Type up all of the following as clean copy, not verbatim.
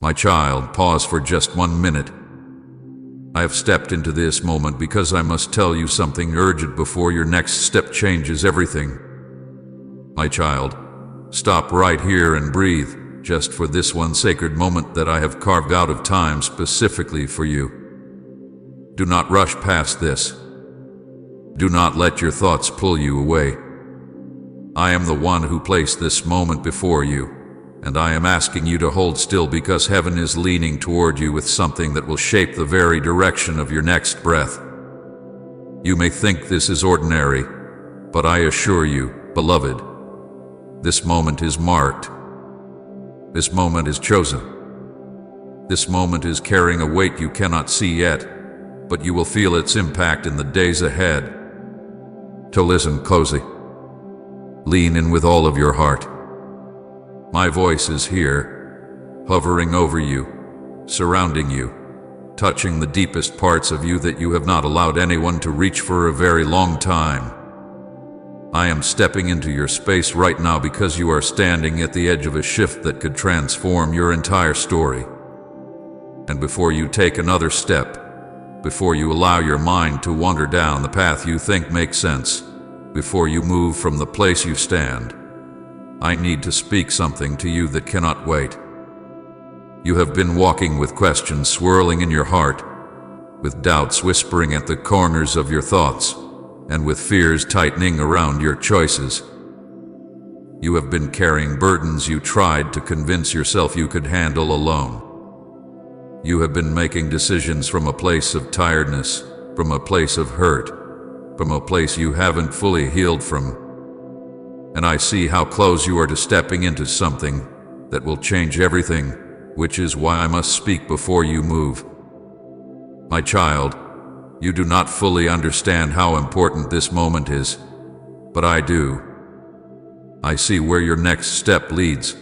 My child, pause for just 1 minute. I have stepped into this moment because I must tell you something urgent before your next step changes everything. My child, stop right here and breathe, just for this one sacred moment that I have carved out of time specifically for you. Do not rush past this. Do not let your thoughts pull you away. I am the one who placed this moment before you, and I am asking you to hold still because heaven is leaning toward you with something that will shape the very direction of your next breath. You may think this is ordinary, but I assure you, beloved, this moment is marked. This moment is chosen. This moment is carrying a weight you cannot see yet, but you will feel its impact in the days ahead. To listen closely. Lean in with all of your heart. My voice is here, hovering over you, surrounding you, touching the deepest parts of you that you have not allowed anyone to reach for a very long time. I am stepping into your space right now because you are standing at the edge of a shift that could transform your entire story. And before you take another step, before you allow your mind to wander down the path you think makes sense, before you move from the place you stand, I need to speak something to you that cannot wait. You have been walking with questions swirling in your heart, with doubts whispering at the corners of your thoughts, and with fears tightening around your choices. You have been carrying burdens you tried to convince yourself you could handle alone. You have been making decisions from a place of tiredness, from a place of hurt, from a place you haven't fully healed from. And I see how close you are to stepping into something that will change everything, which is why I must speak before you move. My child, you do not fully understand how important this moment is, but I do. I see where your next step leads.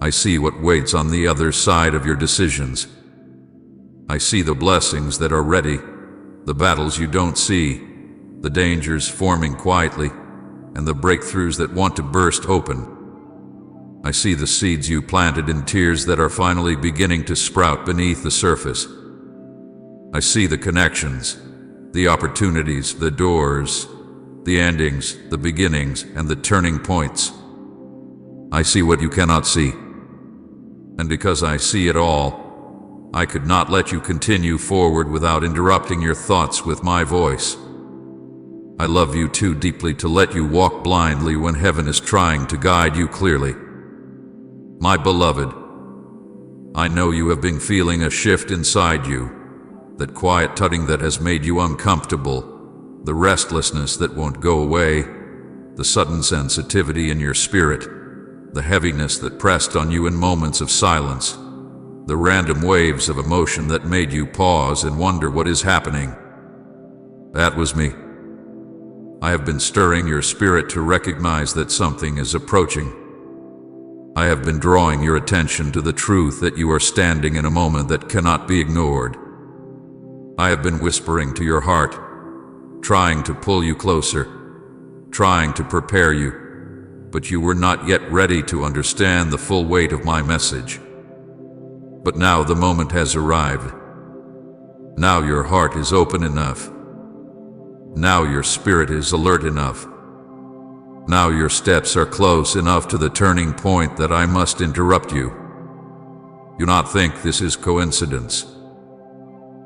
I see what waits on the other side of your decisions. I see the blessings that are ready, the battles you don't see, the dangers forming quietly, and the breakthroughs that want to burst open. I see the seeds you planted in tears that are finally beginning to sprout beneath the surface. I see the connections, the opportunities, the doors, the endings, the beginnings, and the turning points. I see what you cannot see. And because I see it all, I could not let you continue forward without interrupting your thoughts with my voice. I love you too deeply to let you walk blindly when heaven is trying to guide you clearly. My beloved, I know you have been feeling a shift inside you, that quiet tugging that has made you uncomfortable, the restlessness that won't go away, the sudden sensitivity in your spirit, the heaviness that pressed on you in moments of silence, the random waves of emotion that made you pause and wonder what is happening. That was me. I have been stirring your spirit to recognize that something is approaching. I have been drawing your attention to the truth that you are standing in a moment that cannot be ignored. I have been whispering to your heart, trying to pull you closer, trying to prepare you, but you were not yet ready to understand the full weight of my message. But now the moment has arrived. Now your heart is open enough. Now your spirit is alert enough. Now your steps are close enough to the turning point that I must interrupt you. Do not think this is coincidence.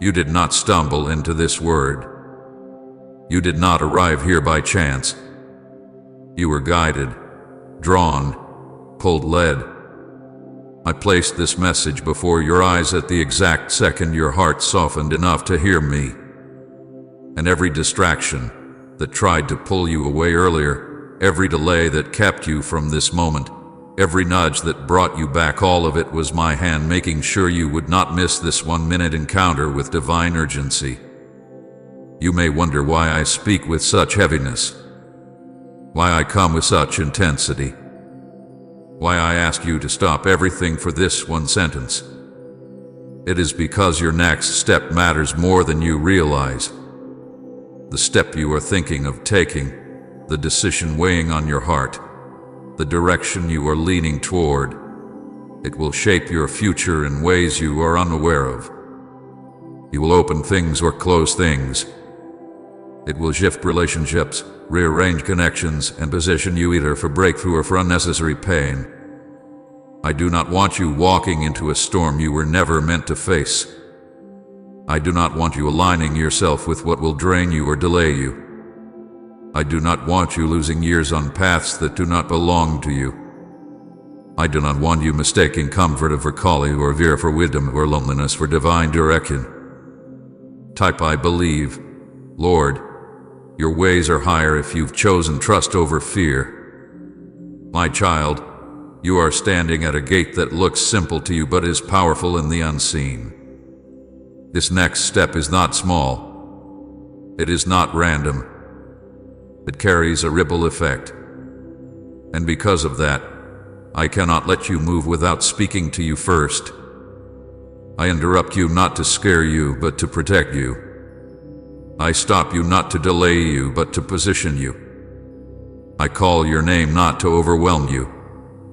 You did not stumble into this word. You did not arrive here by chance. You were guided, drawn, pulled, led. I placed this message before your eyes at the exact second your heart softened enough to hear me. And every distraction that tried to pull you away earlier, every delay that kept you from this moment, every nudge that brought you back, all of it was my hand making sure you would not miss this 1-minute encounter with divine urgency. You may wonder why I speak with such heaviness, why I come with such intensity, why I ask you to stop everything for this one sentence. It is because your next step matters more than you realize. The step you are thinking of taking, the decision weighing on your heart, the direction you are leaning toward, It will shape your future in ways you are unaware of. You will open things or close things. It will shift relationships, rearrange connections, and position you either for breakthrough or for unnecessary pain. I do not want you walking into a storm you were never meant to face. I do not want you aligning yourself with what will drain you or delay you. I do not want you losing years on paths that do not belong to you. I do not want you mistaking comfort for calling or fear for wisdom or loneliness for divine direction. Type I believe. Lord, your ways are higher if you've chosen trust over fear. My child, you are standing at a gate that looks simple to you but is powerful in the unseen. This next step is not small. It is not random. It carries a ripple effect. And because of that, I cannot let you move without speaking to you first. I interrupt you not to scare you, but to protect you. I stop you not to delay you, but to position you. I call your name not to overwhelm you,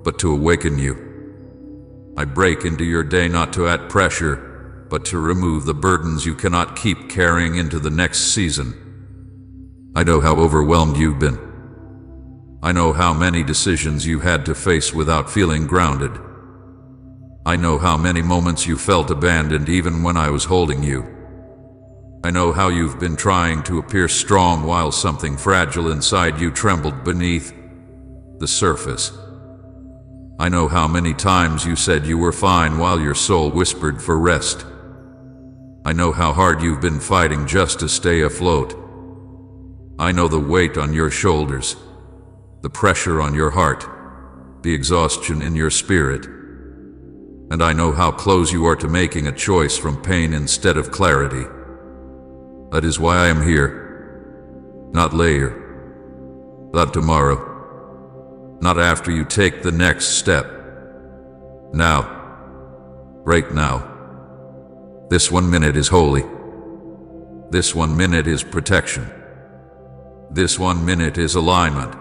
but to awaken you. I break into your day not to add pressure, but to remove the burdens you cannot keep carrying into the next season. I know how overwhelmed you've been. I know how many decisions you had to face without feeling grounded. I know how many moments you felt abandoned even when I was holding you. I know how you've been trying to appear strong while something fragile inside you trembled beneath the surface. I know how many times you said you were fine while your soul whispered for rest. I know how hard you've been fighting just to stay afloat. I know the weight on your shoulders, the pressure on your heart, the exhaustion in your spirit. And I know how close you are to making a choice from pain instead of clarity. That is why I am here. Not later. Not tomorrow. Not after you take the next step. Now. Right now. This 1 minute is holy. This 1 minute is protection. This 1 minute is alignment.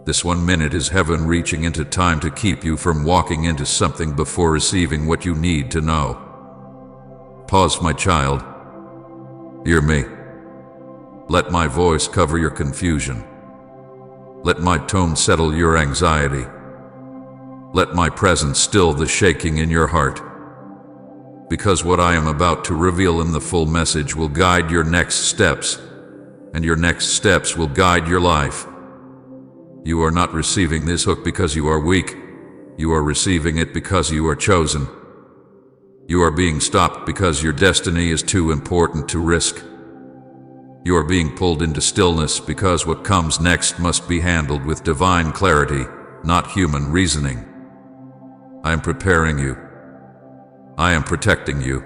This 1 minute is heaven reaching into time to keep you from walking into something before receiving what you need to know. Pause, my child. Hear me. Let my voice cover your confusion. Let my tone settle your anxiety. Let my presence still the shaking in your heart. Because what I am about to reveal in the full message will guide your next steps, and your next steps will guide your life. You are not receiving this hook because you are weak. You are receiving it because you are chosen. You are being stopped because your destiny is too important to risk. You are being pulled into stillness because what comes next must be handled with divine clarity, not human reasoning. I am preparing you. I am protecting you.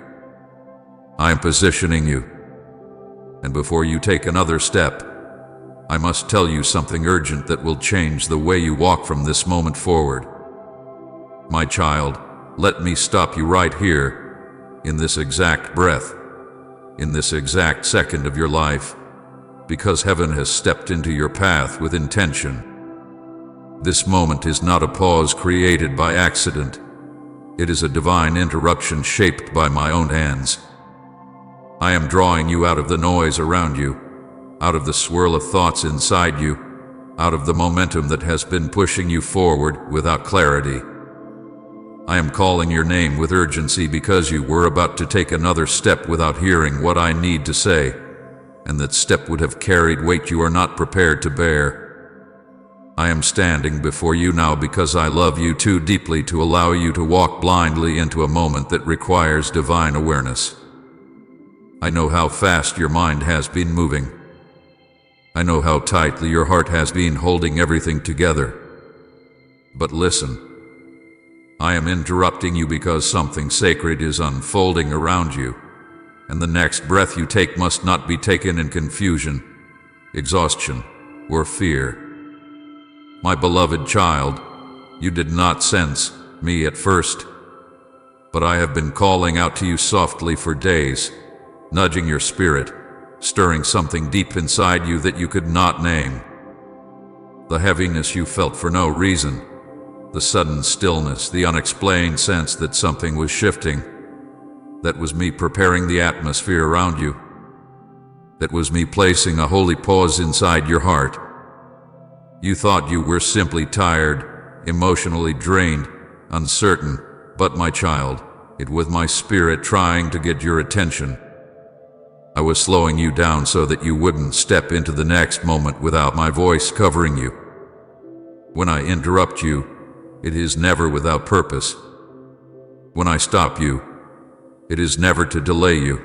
I am positioning you. And before you take another step, I must tell you something urgent that will change the way you walk from this moment forward. My child, let me stop you right here, in this exact breath, in this exact second of your life, because heaven has stepped into your path with intention. This moment is not a pause created by accident. It is a divine interruption shaped by my own hands. I am drawing you out of the noise around you, out of the swirl of thoughts inside you, out of the momentum that has been pushing you forward without clarity. I am calling your name with urgency because you were about to take another step without hearing what I need to say, and that step would have carried weight you are not prepared to bear. I am standing before you now because I love you too deeply to allow you to walk blindly into a moment that requires divine awareness. I know how fast your mind has been moving. I know how tightly your heart has been holding everything together. But listen, I am interrupting you because something sacred is unfolding around you, and the next breath you take must not be taken in confusion, exhaustion, or fear. My beloved child, you did not sense me at first, but I have been calling out to you softly for days, nudging your spirit, stirring something deep inside you that you could not name. The heaviness you felt for no reason, The sudden stillness, the unexplained sense that something was shifting. That was me preparing the atmosphere around you. That was me placing a holy pause inside your heart. You thought you were simply tired, emotionally drained, uncertain, but my child, it was my spirit trying to get your attention. I was slowing you down so that you wouldn't step into the next moment without my voice covering you. When I interrupt you, it is never without purpose. When I stop you, it is never to delay you.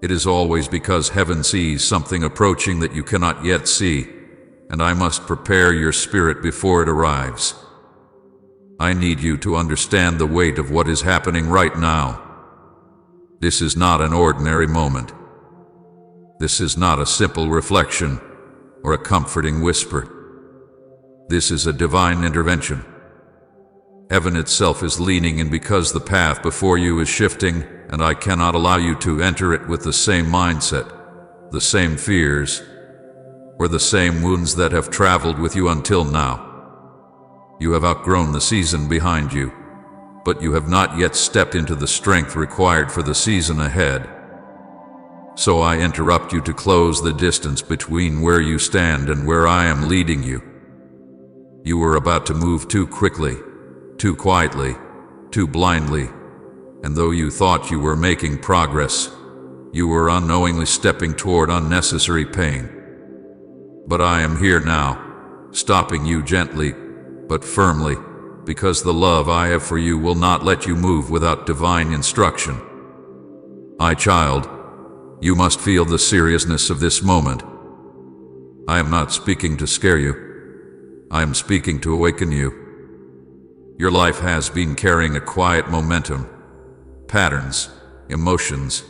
It is always because heaven sees something approaching that you cannot yet see, and I must prepare your spirit before it arrives. I need you to understand the weight of what is happening right now. This is not an ordinary moment. This is not a simple reflection or a comforting whisper. This is a divine intervention. Heaven itself is leaning in because the path before you is shifting, and I cannot allow you to enter it with the same mindset, the same fears, or the same wounds that have traveled with you until now. You have outgrown the season behind you, but you have not yet stepped into the strength required for the season ahead. So I interrupt you to close the distance between where you stand and where I am leading you. You were about to move too quickly, too quietly, too blindly, and though you thought you were making progress, you were unknowingly stepping toward unnecessary pain. But I am here now, stopping you gently, but firmly, because the love I have for you will not let you move without divine instruction. My child, you must feel the seriousness of this moment. I am not speaking to scare you. I am speaking to awaken you. Your life has been carrying a quiet momentum, patterns, emotions,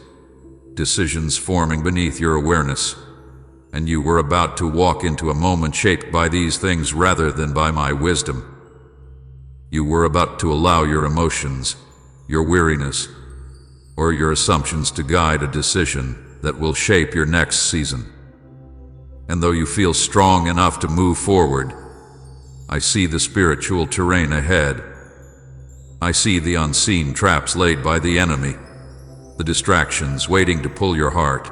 decisions forming beneath your awareness, and you were about to walk into a moment shaped by these things rather than by my wisdom. You were about to allow your emotions, your weariness, or your assumptions to guide a decision that will shape your next season. And though you feel strong enough to move forward, I see the spiritual terrain ahead. I see the unseen traps laid by the enemy, the distractions waiting to pull your heart,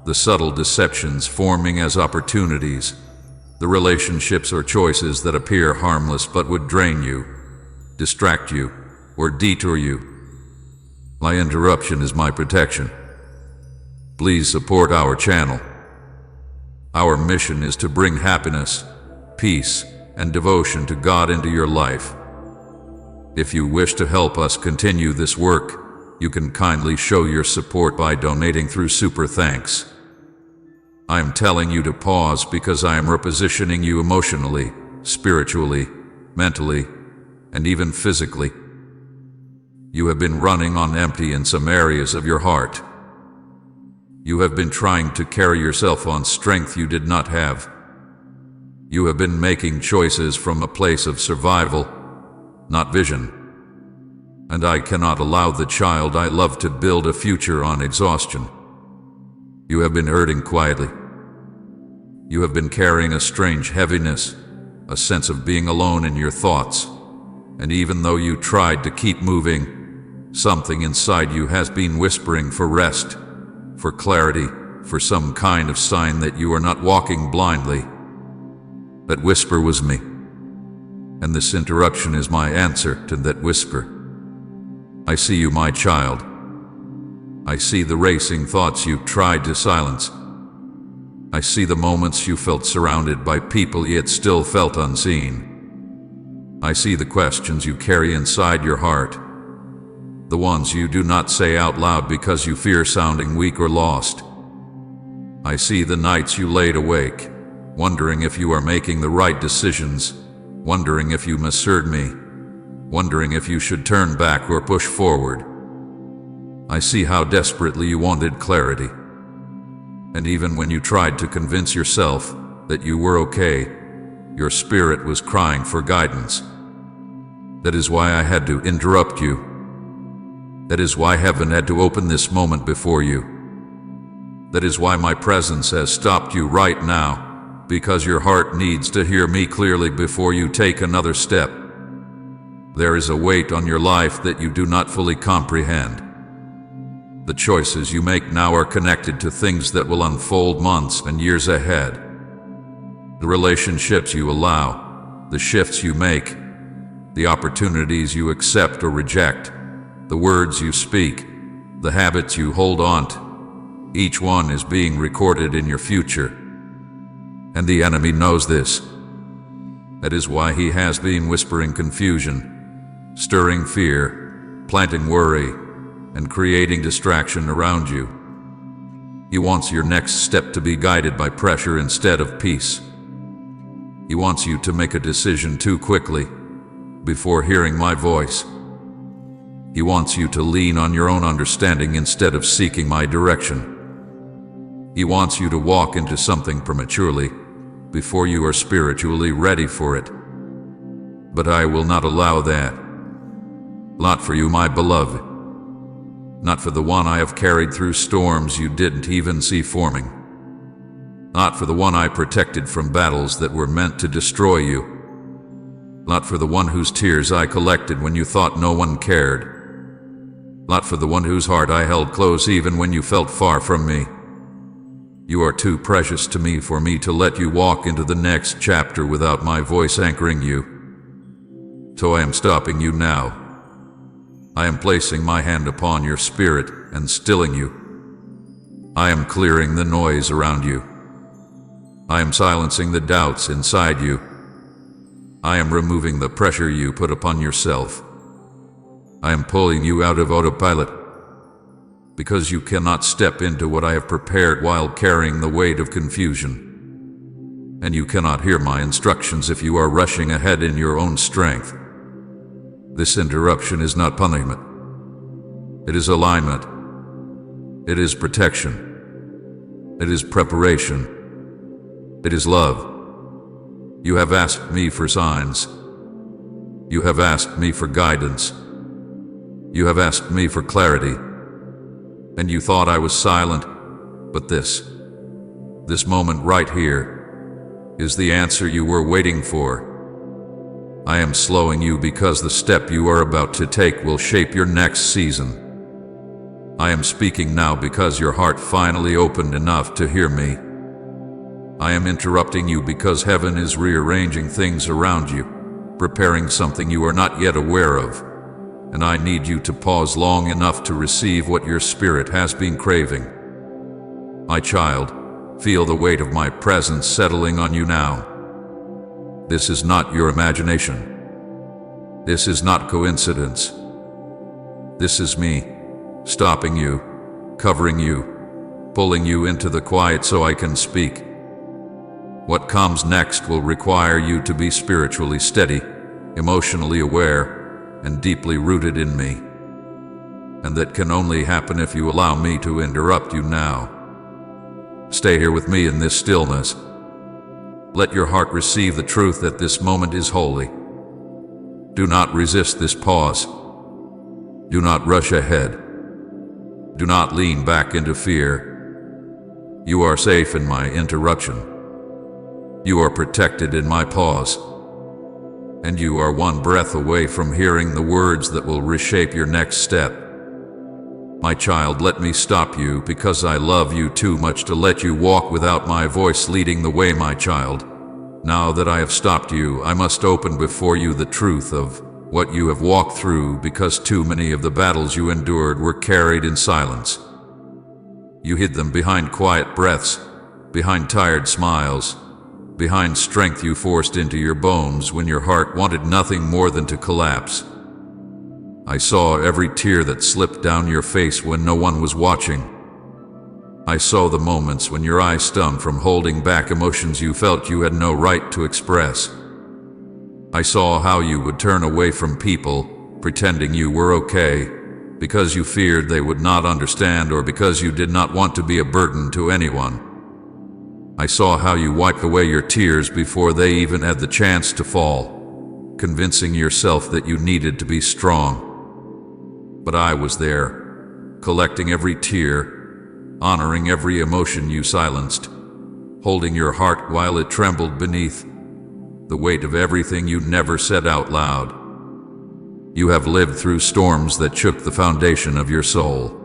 the subtle deceptions forming as opportunities, the relationships or choices that appear harmless but would drain you, distract you, or detour you. My interruption is my protection. Please support our channel. Our mission is to bring happiness, peace, and devotion to God into your life. If you wish to help us continue this work, you can kindly show your support by donating through Super Thanks. I am telling you to pause because I am repositioning you emotionally, spiritually, mentally, and even physically. You have been running on empty in some areas of your heart. You have been trying to carry yourself on strength you did not have. You have been making choices from a place of survival, not vision. And I cannot allow the child I love to build a future on exhaustion. You have been hurting quietly. You have been carrying a strange heaviness, a sense of being alone in your thoughts. And even though you tried to keep moving, something inside you has been whispering for rest, for clarity, for some kind of sign that you are not walking blindly. That whisper was me. And this interruption is my answer to that whisper. I see you, my child. I see the racing thoughts you tried to silence. I see the moments you felt surrounded by people yet still felt unseen. I see the questions you carry inside your heart, the ones you do not say out loud because you fear sounding weak or lost. I see the nights you laid awake, wondering if you are making the right decisions, wondering if you misheard me, wondering if you should turn back or push forward. I see how desperately you wanted clarity. And even when you tried to convince yourself that you were okay, your spirit was crying for guidance. That is why I had to interrupt you. That is why heaven had to open this moment before you. That is why my presence has stopped you right now, because your heart needs to hear me clearly before you take another step. There is a weight on your life that you do not fully comprehend. The choices you make now are connected to things that will unfold months and years ahead. The relationships you allow, the shifts you make, the opportunities you accept or reject, the words you speak, the habits you hold on to, each one is being recorded in your future. And the enemy knows this. That is why he has been whispering confusion, stirring fear, planting worry, and creating distraction around you. He wants your next step to be guided by pressure instead of peace. He wants you to make a decision too quickly, before hearing my voice. He wants you to lean on your own understanding instead of seeking my direction. He wants you to walk into something prematurely, before you are spiritually ready for it. But I will not allow that. Not for you, my beloved. Not for the one I have carried through storms you didn't even see forming. Not for the one I protected from battles that were meant to destroy you. Not for the one whose tears I collected when you thought no one cared. Not for the one whose heart I held close even when you felt far from me. You are too precious to me for me to let you walk into the next chapter without my voice anchoring you. So I am stopping you now. I am placing my hand upon your spirit and stilling you. I am clearing the noise around you. I am silencing the doubts inside you. I am removing the pressure you put upon yourself. I am pulling you out of autopilot, because you cannot step into what I have prepared while carrying the weight of confusion. And you cannot hear my instructions if you are rushing ahead in your own strength. This interruption is not punishment. It is alignment. It is protection. It is preparation. It is love. You have asked me for signs. You have asked me for guidance. You have asked me for clarity. And you thought I was silent, but this moment right here, is the answer you were waiting for. I am slowing you because the step you are about to take will shape your next season. I am speaking now because your heart finally opened enough to hear me. I am interrupting you because heaven is rearranging things around you, preparing something you are not yet aware of. And I need you to pause long enough to receive what your spirit has been craving. My child, feel the weight of my presence settling on you now. This is not your imagination. This is not coincidence. This is me, stopping you, covering you, pulling you into the quiet so I can speak. What comes next will require you to be spiritually steady, emotionally aware, and deeply rooted in me. And that can only happen if you allow me to interrupt you now. Stay here with me in this stillness. Let your heart receive the truth that this moment is holy. Do not resist this pause. Do not rush ahead. Do not lean back into fear. You are safe in my interruption. You are protected in my pause. And you are one breath away from hearing the words that will reshape your next step. My child, let me stop you because I love you too much to let you walk without my voice leading the way, my child. Now that I have stopped you, I must open before you the truth of what you have walked through, because too many of the battles you endured were carried in silence. You hid them behind quiet breaths, behind tired smiles, behind strength you forced into your bones when your heart wanted nothing more than to collapse. I saw every tear that slipped down your face when no one was watching. I saw the moments when your eyes stung from holding back emotions you felt you had no right to express. I saw how you would turn away from people, pretending you were okay, because you feared they would not understand or because you did not want to be a burden to anyone. I saw how you wiped away your tears before they even had the chance to fall, convincing yourself that you needed to be strong. But I was there, collecting every tear, honoring every emotion you silenced, holding your heart while it trembled beneath the weight of everything you never said out loud. You have lived through storms that shook the foundation of your soul.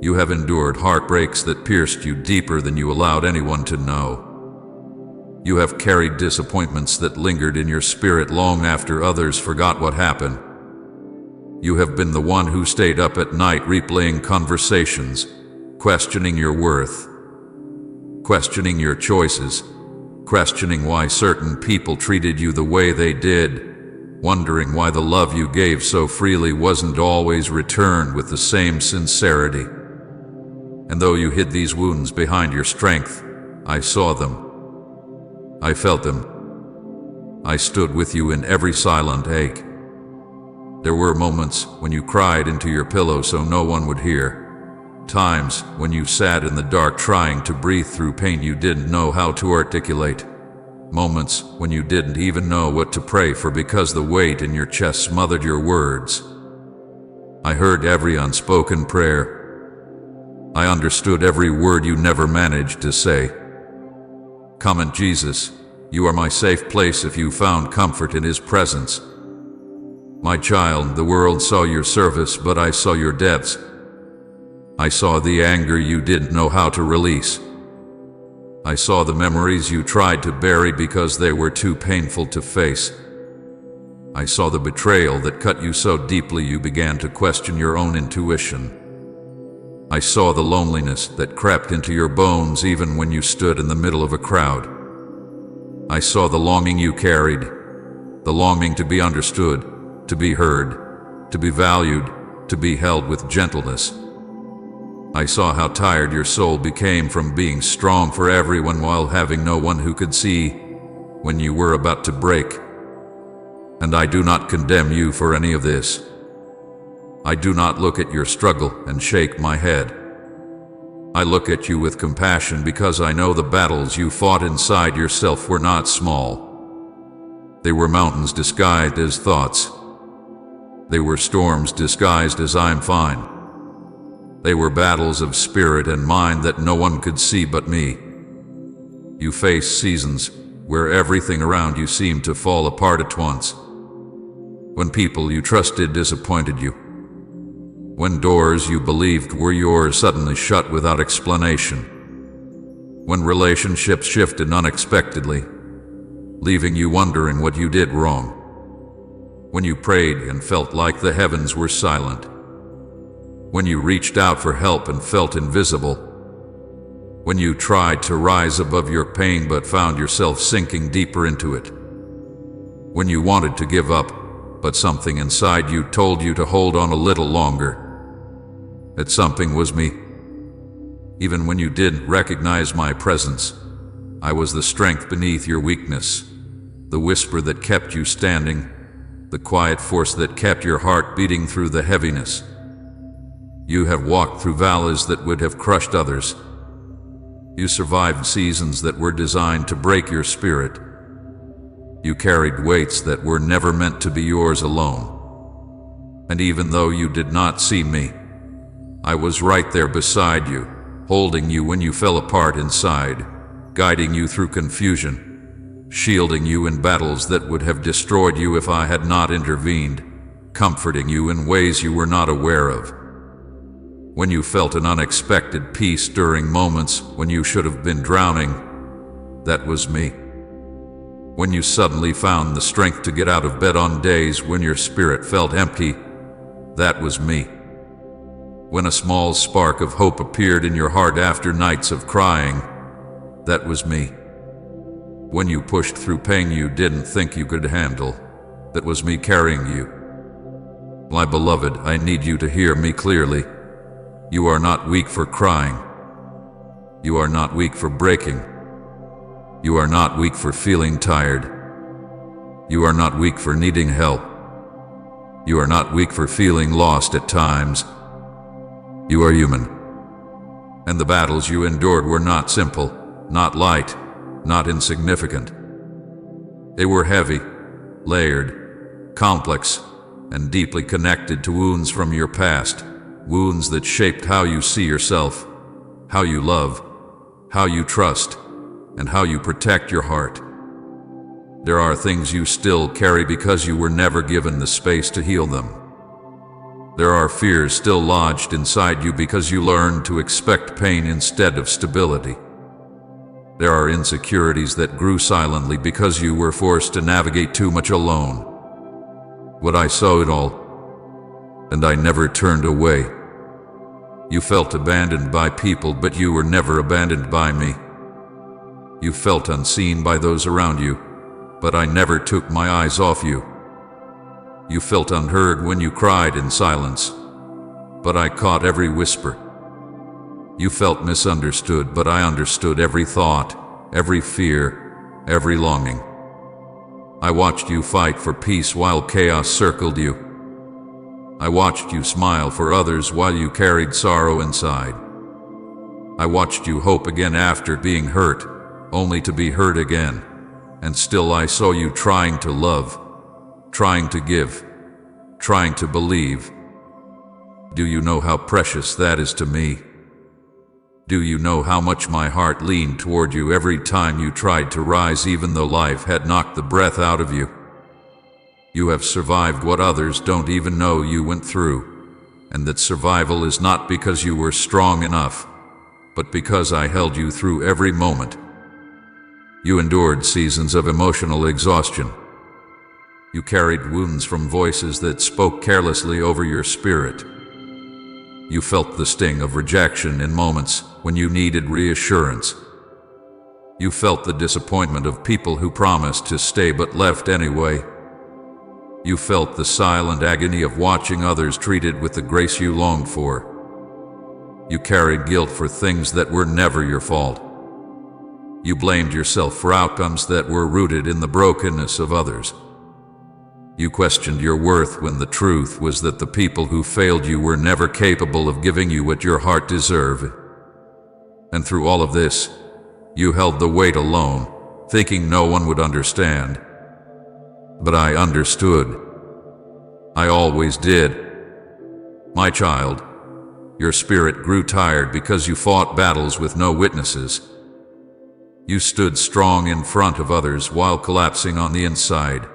You have endured heartbreaks that pierced you deeper than you allowed anyone to know. You have carried disappointments that lingered in your spirit long after others forgot what happened. You have been the one who stayed up at night replaying conversations, questioning your worth, questioning your choices, questioning why certain people treated you the way they did, wondering why the love you gave so freely wasn't always returned with the same sincerity. And though you hid these wounds behind your strength, I saw them. I felt them. I stood with you in every silent ache. There were moments when you cried into your pillow so no one would hear. Times when you sat in the dark trying to breathe through pain you didn't know how to articulate. Moments when you didn't even know what to pray for because the weight in your chest smothered your words. I heard every unspoken prayer. I understood every word you never managed to say. Come in Jesus, you are my safe place if you found comfort in His presence. My child, the world saw your service, but I saw your depths. I saw the anger you didn't know how to release. I saw the memories you tried to bury because they were too painful to face. I saw the betrayal that cut you so deeply you began to question your own intuition. I saw the loneliness that crept into your bones even when you stood in the middle of a crowd. I saw the longing you carried, the longing to be understood, to be heard, to be valued, to be held with gentleness. I saw how tired your soul became from being strong for everyone while having no one who could see when you were about to break. And I do not condemn you for any of this. I do not look at your struggle and shake my head. I look at you with compassion because I know the battles you fought inside yourself were not small. They were mountains disguised as thoughts. They were storms disguised as I'm fine. They were battles of spirit and mind that no one could see but me. You faced seasons where everything around you seemed to fall apart at once. When people you trusted disappointed you. When doors you believed were yours suddenly shut without explanation. When relationships shifted unexpectedly, leaving you wondering what you did wrong. When you prayed and felt like the heavens were silent. When you reached out for help and felt invisible. When you tried to rise above your pain but found yourself sinking deeper into it. When you wanted to give up, but something inside you told you to hold on a little longer. That something was me. Even when you didn't recognize my presence, I was the strength beneath your weakness, the whisper that kept you standing, the quiet force that kept your heart beating through the heaviness. You have walked through valleys that would have crushed others. You survived seasons that were designed to break your spirit. You carried weights that were never meant to be yours alone. And even though you did not see me, I was right there beside you, holding you when you fell apart inside, guiding you through confusion, shielding you in battles that would have destroyed you if I had not intervened, comforting you in ways you were not aware of. When you felt an unexpected peace during moments when you should have been drowning, that was me. When you suddenly found the strength to get out of bed on days when your spirit felt empty, that was me. When a small spark of hope appeared in your heart after nights of crying, that was me. When you pushed through pain you didn't think you could handle, that was me carrying you. My beloved, I need you to hear me clearly. You are not weak for crying. You are not weak for breaking. You are not weak for feeling tired. You are not weak for needing help. You are not weak for feeling lost at times. You are human. And the battles you endured were not simple, not light, not insignificant. They were heavy, layered, complex, and deeply connected to wounds from your past, wounds that shaped how you see yourself, how you love, how you trust, and how you protect your heart. There are things you still carry because you were never given the space to heal them. There are fears still lodged inside you because you learned to expect pain instead of stability. There are insecurities that grew silently because you were forced to navigate too much alone. But I saw it all, and I never turned away. You felt abandoned by people, but you were never abandoned by me. You felt unseen by those around you, but I never took my eyes off you. You felt unheard when you cried in silence, but I caught every whisper. You felt misunderstood, but I understood every thought, every fear, every longing. I watched you fight for peace while chaos circled you. I watched you smile for others while you carried sorrow inside. I watched you hope again after being hurt, only to be hurt again. And still I saw you trying to love, trying to give, trying to believe. Do you know how precious that is to me? Do you know how much my heart leaned toward you every time you tried to rise, even though life had knocked the breath out of you? You have survived what others don't even know you went through, and that survival is not because you were strong enough, but because I held you through every moment. You endured seasons of emotional exhaustion. You carried wounds from voices that spoke carelessly over your spirit. You felt the sting of rejection in moments when you needed reassurance. You felt the disappointment of people who promised to stay but left anyway. You felt the silent agony of watching others treated with the grace you longed for. You carried guilt for things that were never your fault. You blamed yourself for outcomes that were rooted in the brokenness of others. You questioned your worth when the truth was that the people who failed you were never capable of giving you what your heart deserved. And through all of this, you held the weight alone, thinking no one would understand. But I understood. I always did. My child, your spirit grew tired because you fought battles with no witnesses. You stood strong in front of others while collapsing on the inside.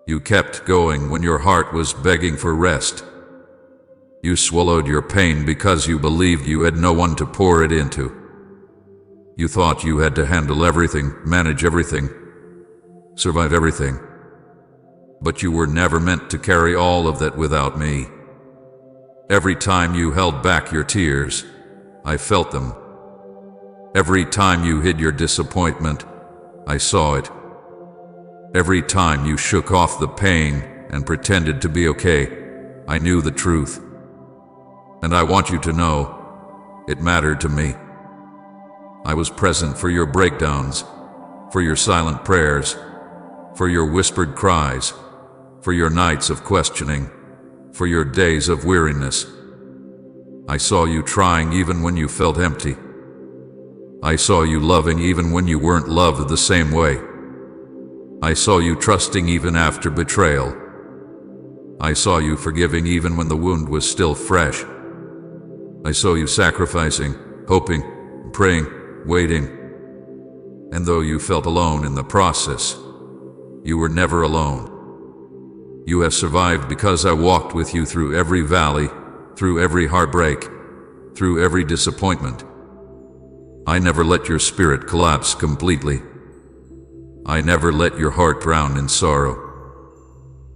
You kept going when your heart was begging for rest. You swallowed your pain because you believed you had no one to pour it into. You thought you had to handle everything, manage everything, survive everything. But you were never meant to carry all of that without me. Every time you held back your tears, I felt them. Every time you hid your disappointment, I saw it. Every time you shook off the pain and pretended to be okay, I knew the truth. And I want you to know, it mattered to me. I was present for your breakdowns, for your silent prayers, for your whispered cries, for your nights of questioning, for your days of weariness. I saw you trying even when you felt empty. I saw you loving even when you weren't loved the same way. I saw you trusting even after betrayal. I saw you forgiving even when the wound was still fresh. I saw you sacrificing, hoping, praying, waiting. And though you felt alone in the process, you were never alone. You have survived because I walked with you through every valley, through every heartbreak, through every disappointment. I never let your spirit collapse completely. I never let your heart drown in sorrow.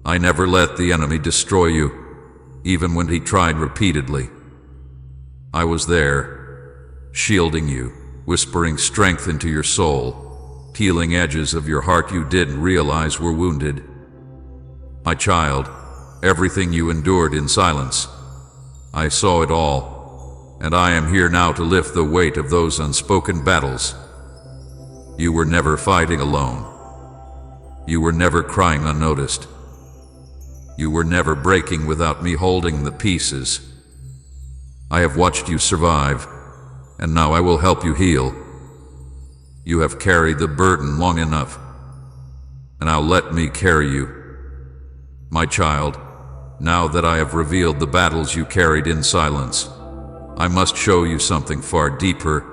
I never let the enemy destroy you, even when he tried repeatedly. I was there, shielding you, whispering strength into your soul, healing edges of your heart you didn't realize were wounded. My child, everything you endured in silence, I saw it all. And I am here now to lift the weight of those unspoken battles. You were never fighting alone. You were never crying unnoticed. You were never breaking without me holding the pieces. I have watched you survive, and now I will help you heal. You have carried the burden long enough, and now let me carry you. My child, now that I have revealed the battles you carried in silence, I must show you something far deeper,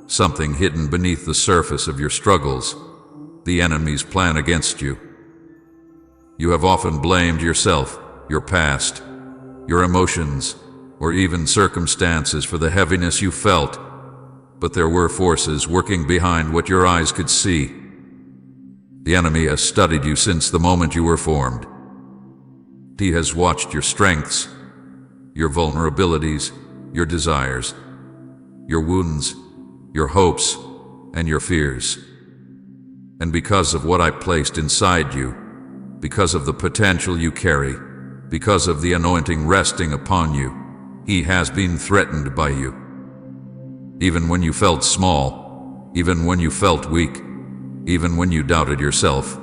something hidden beneath the surface of your struggles. the enemy's plan against you. You have often blamed yourself, your past, your emotions, or even circumstances for the heaviness you felt, but there were forces working behind what your eyes could see. The enemy has studied you since the moment you were formed. He has watched your strengths, your vulnerabilities, your desires, your wounds, your hopes, and your fears. And because of what I placed inside you, because of the potential you carry, because of the anointing resting upon you, he has been threatened by you. Even when you felt small, even when you felt weak, even when you doubted yourself,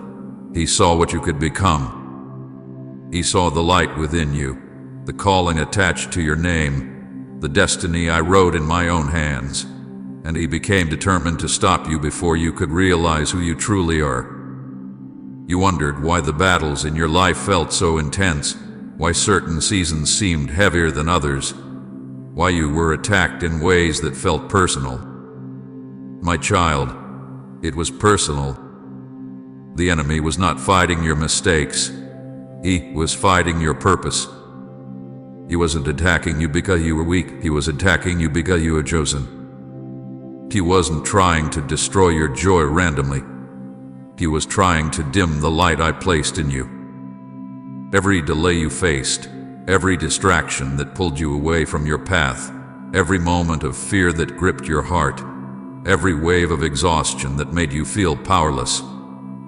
he saw what you could become. He saw the light within you, the calling attached to your name, the destiny I wrote in my own hands, and he became determined to stop you before you could realize who you truly are. You wondered why the battles in your life felt so intense, why certain seasons seemed heavier than others, why you were attacked in ways that felt personal. My child, it was personal. The enemy was not fighting your mistakes. He was fighting your purpose. He wasn't attacking you because you were weak. He was attacking you because you were chosen. He wasn't trying to destroy your joy randomly. He was trying to dim the light I placed in you. Every delay you faced, every distraction that pulled you away from your path, every moment of fear that gripped your heart, every wave of exhaustion that made you feel powerless,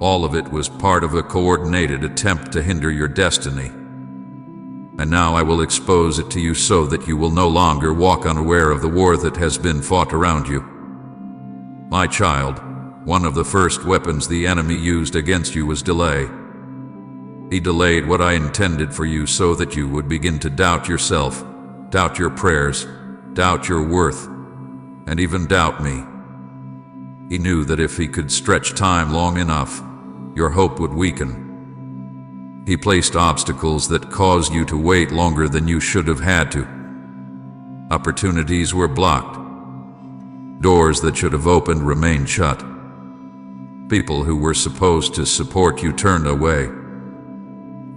all of it was part of a coordinated attempt to hinder your destiny. And now I will expose it to you so that you will no longer walk unaware of the war that has been fought around you. My child, one of the first weapons the enemy used against you was delay. He delayed what I intended for you so that you would begin to doubt yourself, doubt your prayers, doubt your worth, and even doubt me. He knew that if he could stretch time long enough, your hope would weaken. He placed obstacles that caused you to wait longer than you should have had to. Opportunities were blocked. Doors that should have opened remained shut. People who were supposed to support you turned away.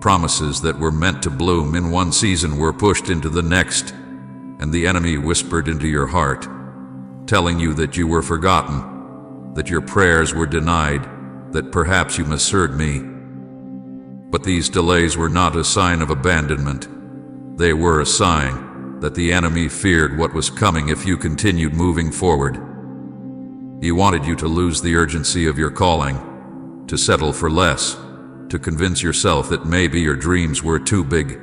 Promises that were meant to bloom in one season were pushed into the next, and the enemy whispered into your heart, telling you that you were forgotten, that your prayers were denied, that perhaps you misheard me. But these delays were not a sign of abandonment. They were a sign that the enemy feared what was coming if you continued moving forward. He wanted you to lose the urgency of your calling, to settle for less, to convince yourself that maybe your dreams were too big.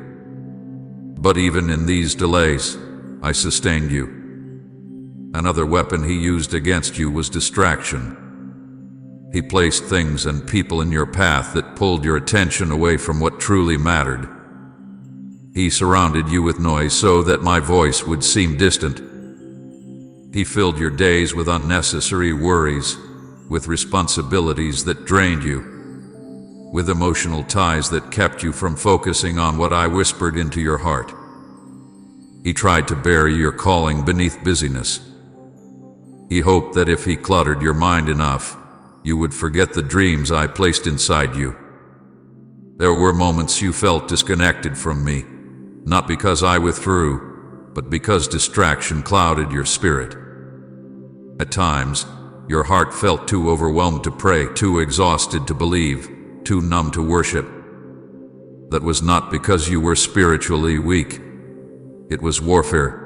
But even in these delays, I sustained you. Another weapon he used against you was distraction. He placed things and people in your path that pulled your attention away from what truly mattered. He surrounded you with noise so that my voice would seem distant. He filled your days with unnecessary worries, with responsibilities that drained you, with emotional ties that kept you from focusing on what I whispered into your heart. He tried to bury your calling beneath busyness. He hoped that if he cluttered your mind enough, you would forget the dreams I placed inside you. There were moments you felt disconnected from me, not because I withdrew, but because distraction clouded your spirit. At times, your heart felt too overwhelmed to pray, too exhausted to believe, too numb to worship. That was not because you were spiritually weak. It was warfare.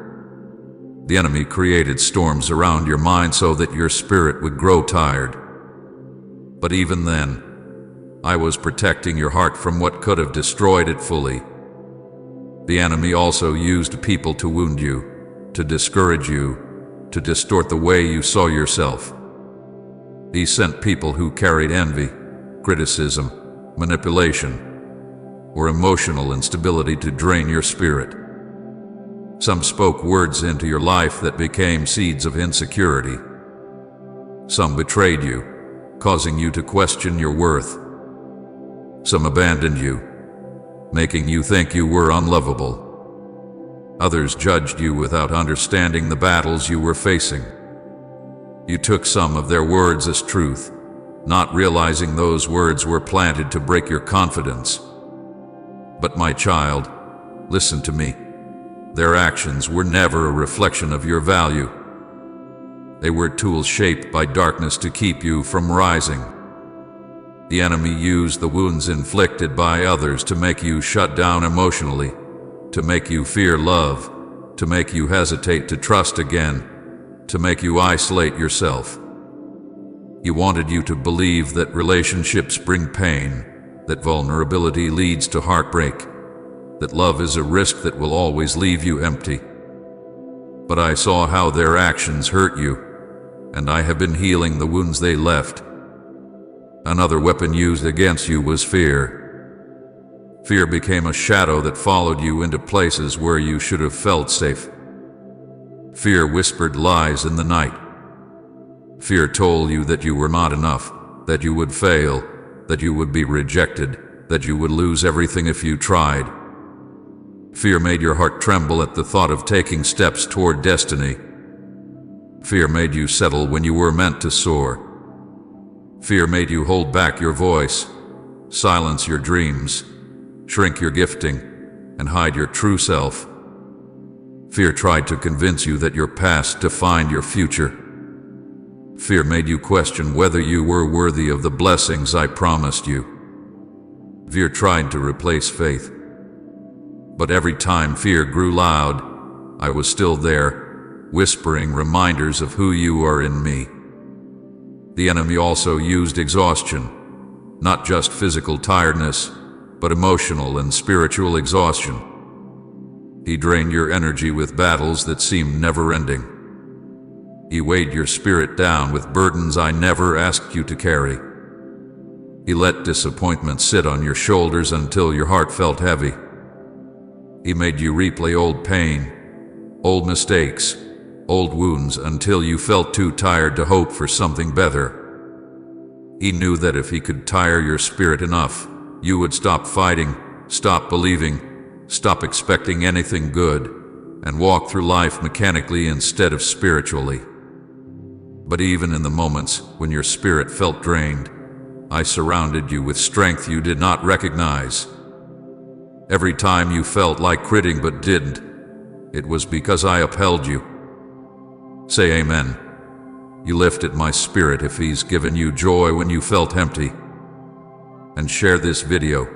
The enemy created storms around your mind so that your spirit would grow tired. But even then, I was protecting your heart from what could have destroyed it fully. The enemy also used people to wound you, to discourage you, to distort the way you saw yourself. He sent people who carried envy, criticism, manipulation, or emotional instability to drain your spirit. Some spoke words into your life that became seeds of insecurity. Some betrayed you, causing you to question your worth. Some abandoned you, making you think you were unlovable. Others judged you without understanding the battles you were facing. You took some of their words as truth, not realizing those words were planted to break your confidence. But my child, listen to me. Their actions were never a reflection of your value. They were tools shaped by darkness to keep you from rising. The enemy used the wounds inflicted by others to make you shut down emotionally, to make you fear love, to make you hesitate to trust again, to make you isolate yourself. He wanted you to believe that relationships bring pain, that vulnerability leads to heartbreak, that love is a risk that will always leave you empty. But I saw how their actions hurt you, and I have been healing the wounds they left. Another weapon used against you was fear. Fear became a shadow that followed you into places where you should have felt safe. Fear whispered lies in the night. Fear told you that you were not enough, that you would fail, that you would be rejected, that you would lose everything if you tried. Fear made your heart tremble at the thought of taking steps toward destiny. Fear made you settle when you were meant to soar. Fear made you hold back your voice, silence your dreams, shrink your gifting, and hide your true self. Fear tried to convince you that your past defined your future. Fear made you question whether you were worthy of the blessings I promised you. Fear tried to replace faith. But every time fear grew loud, I was still there, whispering reminders of who you are in me. The enemy also used exhaustion, not just physical tiredness, but emotional and spiritual exhaustion. He drained your energy with battles that seemed never-ending. He weighed your spirit down with burdens I never asked you to carry. He let disappointment sit on your shoulders until your heart felt heavy. He made you replay old pain, old mistakes, old wounds until you felt too tired to hope for something better. He knew that if he could tire your spirit enough, you would stop fighting, stop believing, stop expecting anything good, and walk through life mechanically instead of spiritually. But even in the moments when your spirit felt drained, I surrounded you with strength you did not recognize. Every time you felt like quitting but didn't, it was because I upheld you. Say amen. You lifted my spirit if he's given you joy when you felt empty. And share this video